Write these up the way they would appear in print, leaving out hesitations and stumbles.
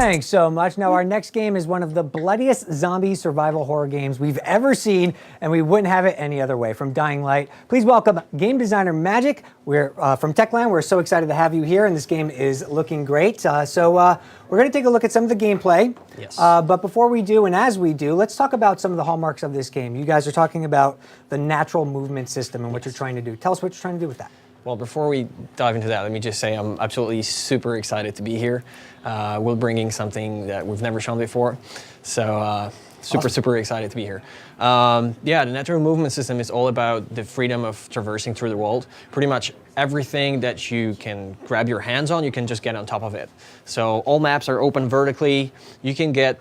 Thanks so much. Now, our next game is one of the bloodiest zombie survival horror games we've ever seen, and we wouldn't have it any other way. From Dying Light, please welcome game designer Magic. We're from Techland. We're so excited to have you here, and this game is looking great. We're going to take a look at some of the gameplay. Yes. But before we do, and as we do, let's talk about some of the hallmarks of this game. You guys are talking about the natural movement system and what you're trying to do. Tell us what you're trying to do with that. Well, before we dive into that, let me just say I'm absolutely super excited to be here. We're bringing something that we've never shown before. So super excited to be here. Yeah, the natural movement system is all about the freedom of traversing through the world. Pretty much everything that you can grab your hands on, you can just get on top of it. So all maps are open vertically. You can get,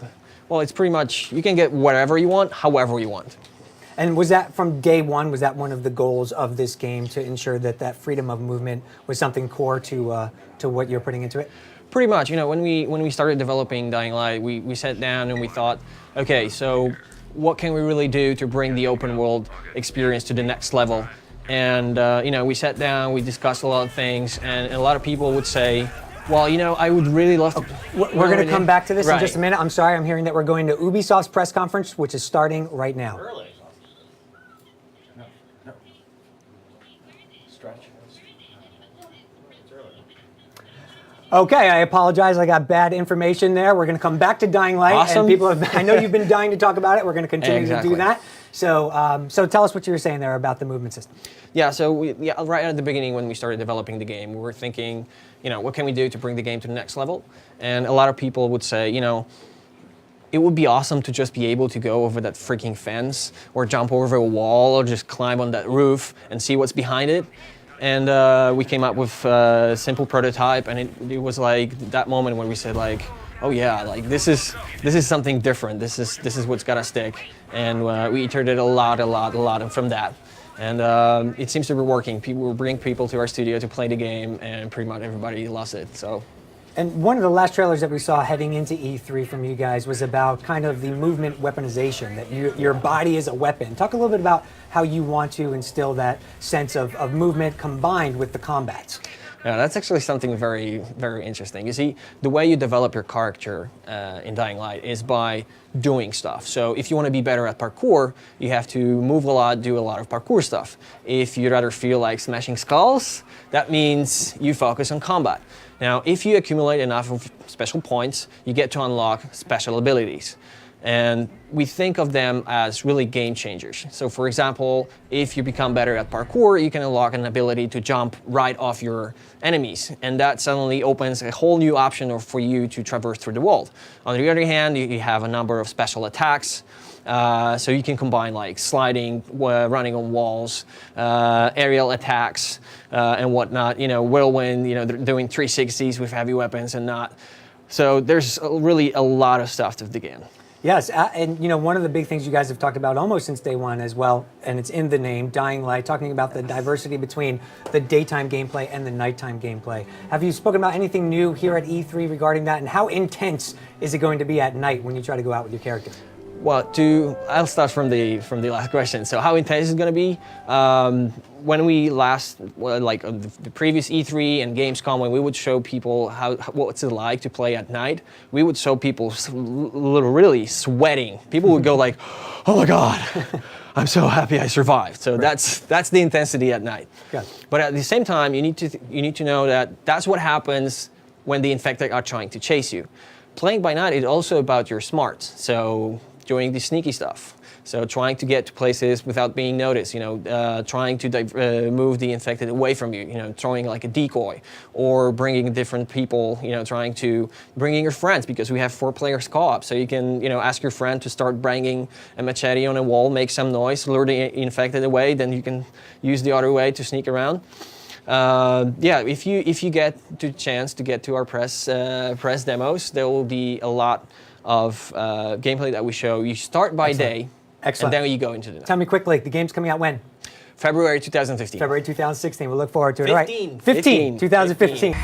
well, it's pretty much, you can get whatever you want, however you want. And was that from day one, was that one of the goals of this game, to ensure that that freedom of movement was something core to what you're putting into it? Pretty much. You know, when we started developing Dying Light, we sat down and we thought, okay, so what can we really do to bring the open world experience to the next level? And you know, we sat down, we discussed a lot of things, and a lot of people would say, well, you know, I would really love to... We're going to come back to this in just a minute. I'm sorry, I'm hearing that we're going to Ubisoft's press conference, which is starting right now. Early. No. Stretch. It's early. Okay, I apologize. I got bad information there. We're going to come back to Dying Light. Awesome. And people have, I know you've been dying to talk about it. We're going to continue to do Exactly. that. So tell us what you were saying there about the movement system. Yeah, so right at the beginning when we started developing the game, we were thinking, you know, what can we do to bring the game to the next level? And a lot of people would say, you know, it would be awesome to just be able to go over that freaking fence or jump over a wall or just climb on that roof and see what's behind it. And we came up with a simple prototype, and it was like that moment when we said like, oh yeah, like this is something different. This is what's gotta stick. And we iterated a lot, and from that. And it seems to be working. We're bringing people to our studio to play the game, and pretty much everybody loves it. So. And one of the last trailers that we saw heading into E3 from you guys was about kind of the movement weaponization, that your body is a weapon. Talk a little bit about how you want to instill that sense of movement combined with the combats. Yeah, that's actually something very interesting. You see, the way you develop your character in Dying Light is by doing stuff. So if you want to be better at parkour, you have to move a lot, do a lot of parkour stuff. If you'd rather feel like smashing skulls, that means you focus on combat. Now, if you accumulate enough of special points, you get to unlock special abilities. And we think of them as really game changers. So for example, if you become better at parkour, you can unlock an ability to jump right off your enemies. And that suddenly opens a whole new option for you to traverse through the world. On the other hand, you have a number of special attacks. So you can combine like sliding, running on walls, aerial attacks, and whatnot. You know, whirlwind, you know, they're doing 360s with heavy weapons and not. So there's really a lot of stuff to the game. Yes, and you know, one of the big things you guys have talked about almost since day one as well, and it's in the name, Dying Light, talking about the diversity between the daytime gameplay and the nighttime gameplay. Have you spoken about anything new here at E3 regarding that, and how intense is it going to be at night when you try to go out with your character? Well, I'll start from the last question. So how intense is it going to be? When we last, like the previous E3 and Gamescom, when we would show people what's it like to play at night, we would show people really sweating. People would go like, oh my God, I'm so happy I survived. So that's the intensity at night. Good. But at the same time, you need to know that that's what happens when the infected are trying to chase you. Playing by night is also about your smarts. So doing the sneaky stuff. So trying to get to places without being noticed, you know, trying to move the infected away from you, you know, throwing like a decoy, or bringing different people, you know, bringing your friends, because we have 4 players co-op. So you can, you know, ask your friend to start banging a machete on a wall, make some noise, lure the infected away, then you can use the other way to sneak around. Yeah, if you get the chance to get to our press demos, there will be a lot of gameplay that we show. You start by day, Excellent. and then you go into the night. Tell me quickly, the game's coming out when? February 2015. February 2016. We'll look forward to it. 15. All right. 15. 2015.